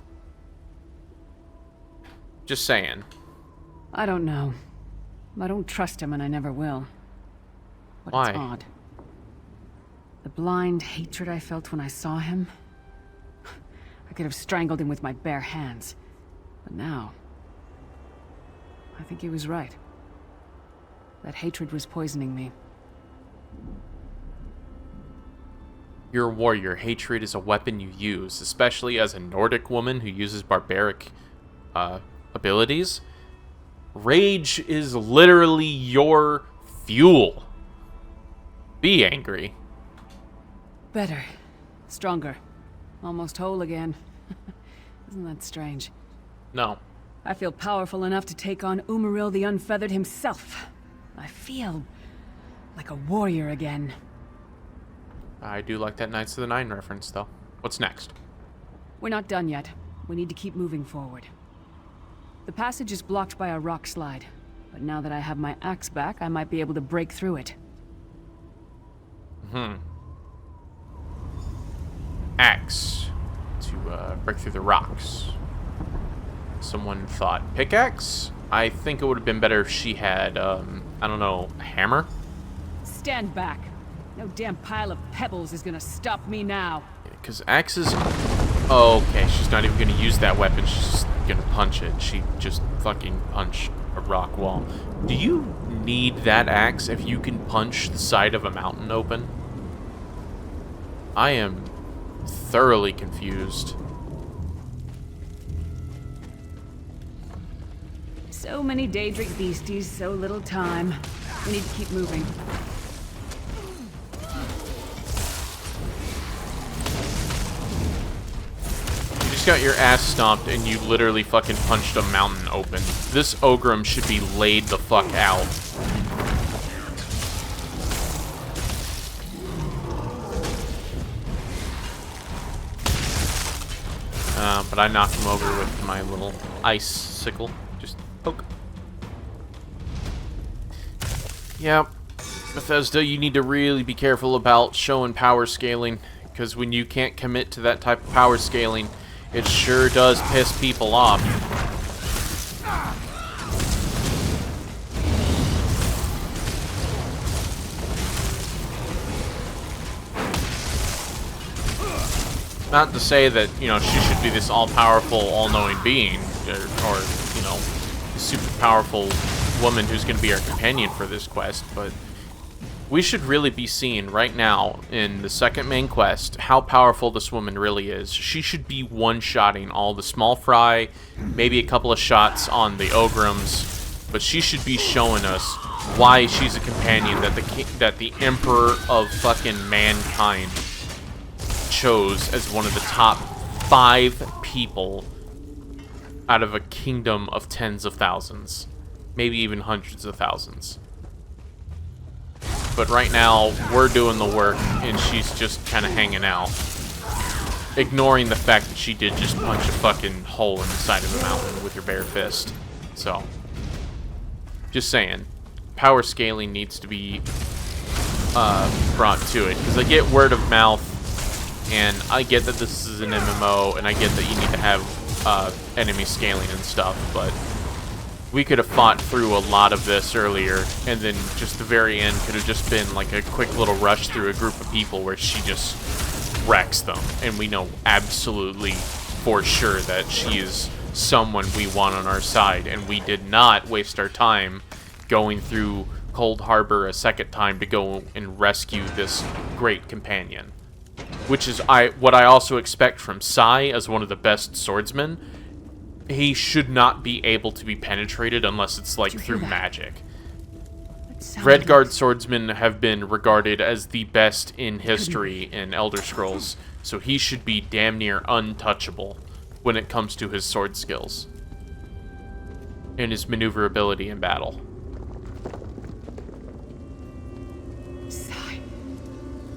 Just saying. I don't know. I don't trust him and I never will. But Why? It's odd. The blind hatred I felt when I saw him... I could have strangled him with my bare hands. But now... I think he was right. That hatred was poisoning me. You're a warrior. Hatred is a weapon you use, especially as a Nordic woman who uses barbaric abilities. Rage is literally your fuel. Be angry. Better. Stronger. Almost whole again. Isn't that strange? No. I feel powerful enough to take on Umaril the Unfeathered himself. I feel like a warrior again. I do like that Knights of the Nine reference, though. What's next? We're not done yet. We need to keep moving forward. The passage is blocked by a rock slide, but now that I have my axe back, I might be able to break through it. Axe. To break through the rocks. Someone thought pickaxe? I think it would have been better if she had, I don't know, a hammer? Stand back. No damn pile of pebbles is gonna stop me now. Because axes... Oh, okay, she's not even going to use that weapon. She's just going to punch it. She just fucking punched a rock wall. Do you need that axe if you can punch the side of a mountain open? I am thoroughly confused. So many Daedric beasties, so little time. We need to keep moving. You just got your ass stomped and you literally fucking punched a mountain open. This Ogrim should be laid the fuck out. But I knocked him over with my little ice sickle. Just poke. Yep. Bethesda, you need to really be careful about showing power scaling, because when you can't commit to that type of power scaling, it sure does piss people off. Not to say that, you know, she should be this all-powerful, all-knowing being, or, you know, super powerful woman who's going to be our companion for this quest, but we should really be seeing right now in the second main quest how powerful this woman really is. She should be one-shotting all the small fry, maybe a couple of shots on the Ogrims, but she should be showing us why she's a companion that the Emperor of fucking mankind chose as one of the top 5 people out of a kingdom of tens of thousands, maybe even hundreds of thousands. But right now, we're doing the work, and she's just kind of hanging out, ignoring the fact that she did just punch a fucking hole in the side of the mountain with her bare fist. So, just saying, power scaling needs to be brought to it, because I get word of mouth, and I get that this is an MMO, and I get that you need to have enemy scaling and stuff, but we could have fought through a lot of this earlier, and then just the very end could have just been like a quick little rush through a group of people where she just wrecks them, and we know absolutely for sure that she is someone we want on our side, and we did not waste our time going through Cold Harbor a second time to go and rescue this great companion. Which is what I also expect from Sai as one of the best swordsmen. He should not be able to be penetrated unless it's like through magic. Redguard swordsmen have been regarded as the best in history in Elder Scrolls, so he should be damn near untouchable when it comes to his sword skills and his maneuverability in battle.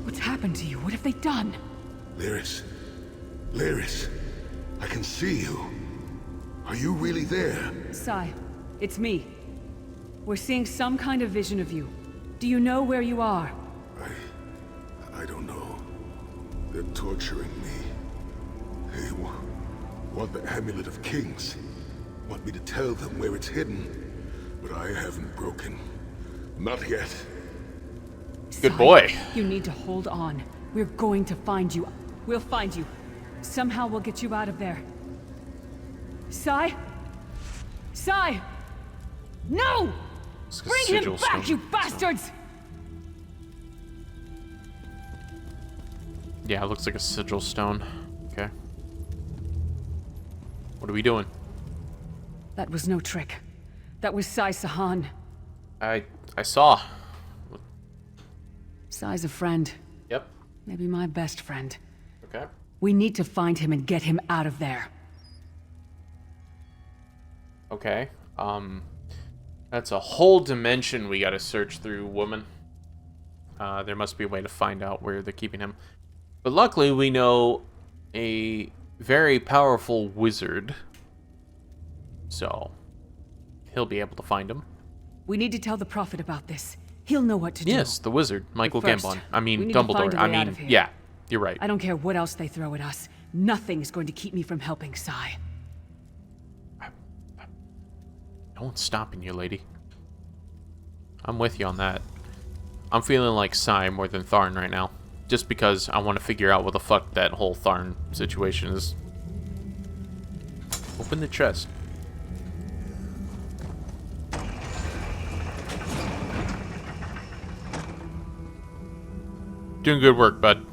What's happened to you? What have they done? Lyris. Lyris. I can see you. Are you really there? Sai, it's me. We're seeing some kind of vision of you. Do you know where you are? I don't know. They're torturing me. They want the Amulet of Kings. Want me to tell them where it's hidden. But I haven't broken. Not yet. Good boy. You need to hold on. We're going to find you. We'll find you. Somehow we'll get you out of there. Sai? Sai! No! Bring him back, you bastards! Yeah, it looks like a sigil stone. Okay. What are we doing? That was no trick. That was Sai Sahan. I saw. Sai's a friend. Yep. Maybe my best friend. Okay. We need to find him and get him out of there. Okay. That's a whole dimension we gotta search through, woman. There must be a way to find out where they're keeping him. But luckily, we know a very powerful wizard. So, he'll be able to find him. We need to tell the Prophet about this. He'll know what to do. Yes, the wizard, Michael First, Gambon. I mean, we need to find Dumbledore. a I way out mean, of here. yeah, you're right. I don't care what else they throw at us. Nothing is going to keep me from helping Sai. No one's stopping you, lady. I'm with you on that. I'm feeling like Sai more than Tharn right now. Just because I want to figure out what the fuck that whole Tharn situation is. Open the chest. Doing good work, bud.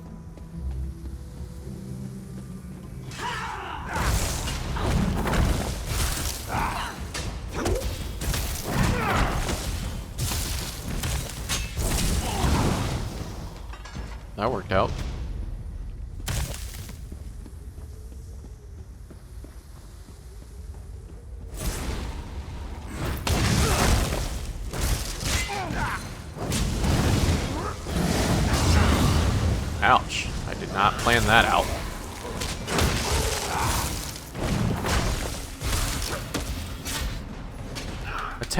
That worked out. Ouch. I did not plan that out.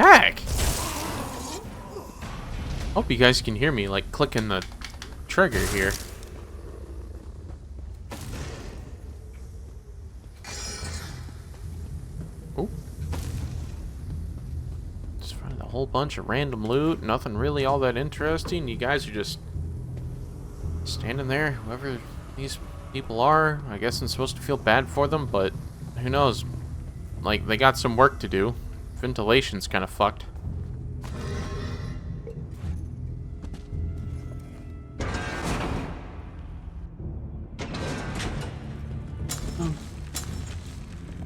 attack. Hope you guys can hear me, like, clicking the trigger here. Oh. Just finding a whole bunch of random loot. Nothing really all that interesting. You guys are just standing there. Whoever these people are, I guess I'm supposed to feel bad for them, but who knows? Like, they got some work to do. Ventilation's kind of fucked.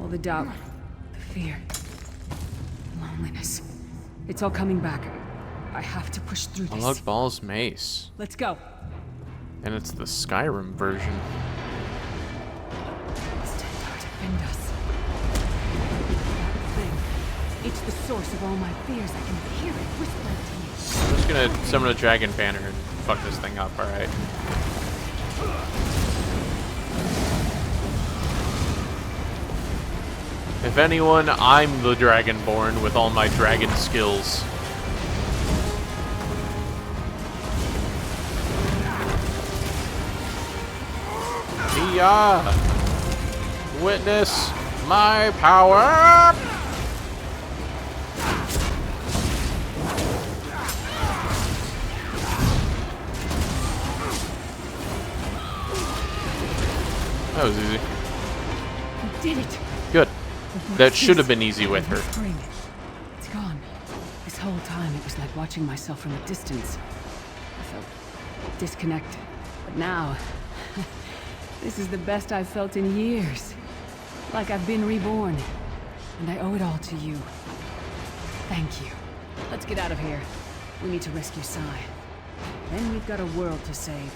All the doubt, the fear, loneliness. It's all coming back. I have to push through this. Unlock Ball's mace. Let's go. And it's the Skyrim version. Stendarr defend us. That thing. It's the source of all my fears. I can hear it whispering to me. I'm just gonna summon a dragon banner and fuck this thing up, alright? If anyone, I'm the Dragonborn with all my dragon skills. Yeah. Witness my power! That was easy. We did it. Good. That should have been easy with her. Spring. It's gone. This whole time it was like watching myself from a distance. I felt disconnected. But now, this is the best I've felt in years. Like I've been reborn. And I owe it all to you. Thank you. Let's get out of here. We need to rescue Sai. Then we've got a world to save.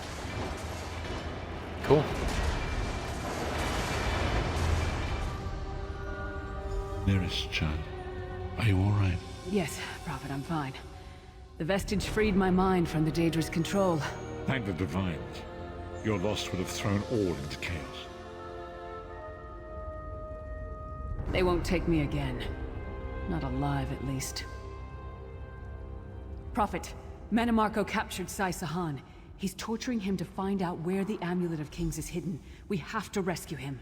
Cool. Nearest child, are you all right? Yes, Prophet, I'm fine. The vestige freed my mind from the Daedra's control. Thank the Divines. Your loss would have thrown all into chaos. They won't take me again. Not alive, at least. Prophet, Manimarco captured Sai Sahan. He's torturing him to find out where the Amulet of Kings is hidden. We have to rescue him.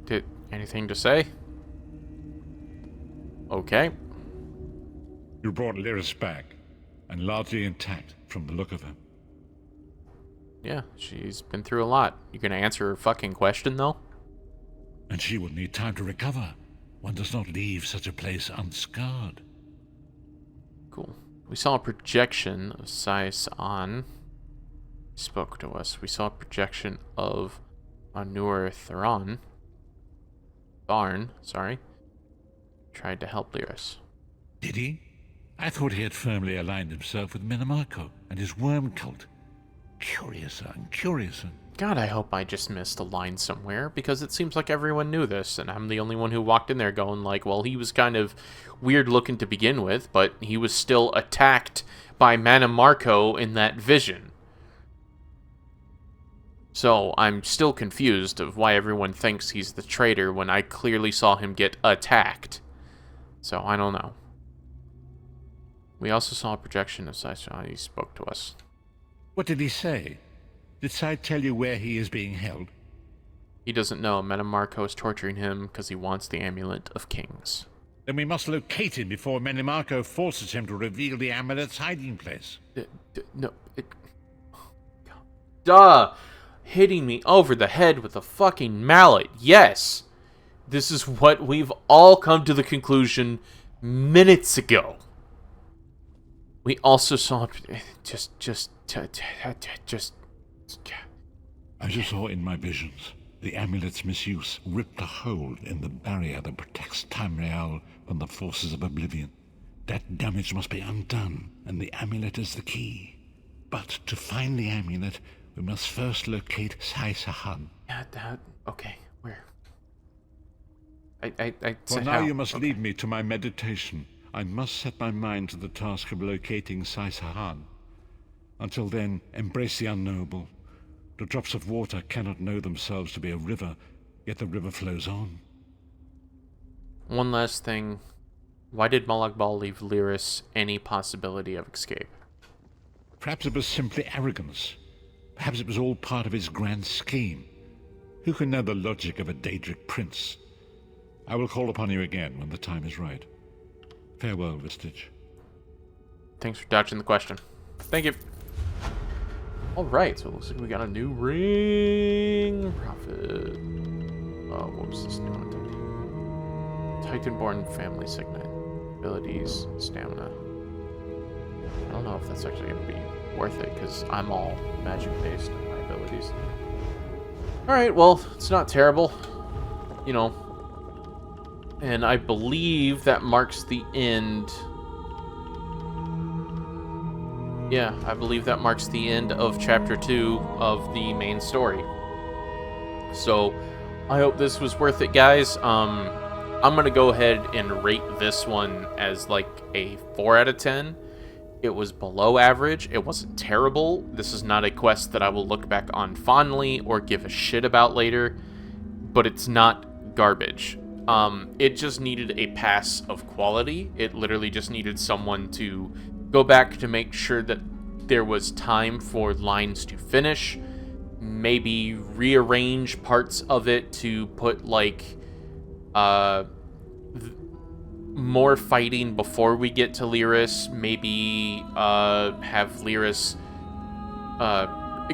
Did anything to say? Okay. You brought Lyris back, and largely intact from the look of her. Yeah, she's been through a lot. You gonna answer her fucking question, though? And she will need time to recover. One does not leave such a place unscarred. Cool. We saw a projection of Sai Sahan. He spoke to us. We saw a projection of Anur Theron. Barn, sorry. Tried to help Lyris. Did he? I thought he had firmly aligned himself with Manimarco and his worm cult. Curiouser and curiouser. God, I hope I just missed a line somewhere, because it seems like everyone knew this, and I'm the only one who walked in there going like, well, he was kind of weird looking to begin with, but he was still attacked by Manimarco in that vision. So, I'm still confused of why everyone thinks he's the traitor when I clearly saw him get attacked. So, I don't know. We also saw a projection of Sai Sahan. He spoke to us. What did he say? Did Sai tell you where he is being held? He doesn't know. Manimarco is torturing him because he wants the Amulet of Kings. Then we must locate him before Manimarco forces him to reveal the amulet's hiding place. No. Duh! Hitting me over the head with a fucking mallet. Yes! This is what we've all come to the conclusion minutes ago. We also saw... As you saw in my visions, the amulet's misuse ripped a hole in the barrier that protects Tamriel from the forces of oblivion. That damage must be undone, and the amulet is the key. But to find the amulet, we must first locate Sai Sahan. Yeah, okay, where? For now you must lead me to my meditation. I must set my mind to the task of locating Sai Sahan. Until then, embrace the unknowable. The drops of water cannot know themselves to be a river, Yet the river flows on. One last thing. Why did Molag Bal leave Lyris any possibility of escape? Perhaps it was simply arrogance. Perhaps it was all part of his grand scheme. Who can know the logic of a Daedric prince? I will call upon you again when the time is right. Farewell, Vistage. Thanks for dodging the question. Thank you. Alright, so it looks like we got a new ring. Prophet. What was this new one? Titanborn family signet. Abilities, stamina. I don't know if that's actually going to be worth it, because I'm all magic-based in my abilities. Alright, well, it's not terrible. You know. And I believe that marks the end. Yeah, I believe that marks the end of Chapter 2 of the main story. So, I hope this was worth it, guys. I'm going to go ahead and rate this one as like a 4 out of 10. It was below average. It wasn't terrible. This is not a quest that I will look back on fondly or give a shit about later, but it's not garbage. It just needed a pass of quality. It literally just needed someone to go back to make sure that there was time for lines to finish, maybe rearrange parts of it to put like more fighting before we get to Lyris, maybe have Lyris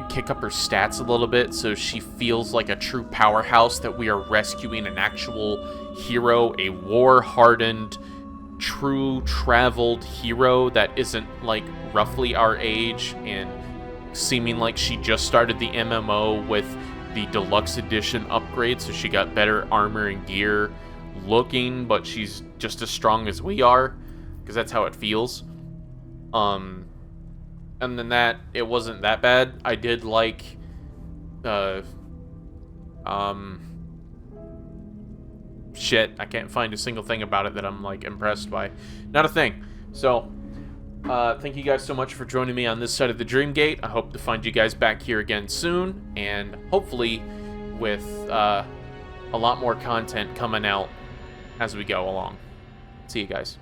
kick up her stats a little bit so she feels like a true powerhouse, that we are rescuing an actual hero, a war-hardened, true traveled hero that isn't like roughly our age and seeming like she just started the MMO with the deluxe edition upgrade, so she got better armor and gear looking, but she's just as strong as we are, because that's how it feels. And then that, it wasn't that bad. I did like shit, I can't find a single thing about it that I'm like impressed by. Not a thing. So thank you guys so much for joining me on this side of the Dream Gate. I hope to find you guys back here again soon, and hopefully with a lot more content coming out as we go along. See you guys.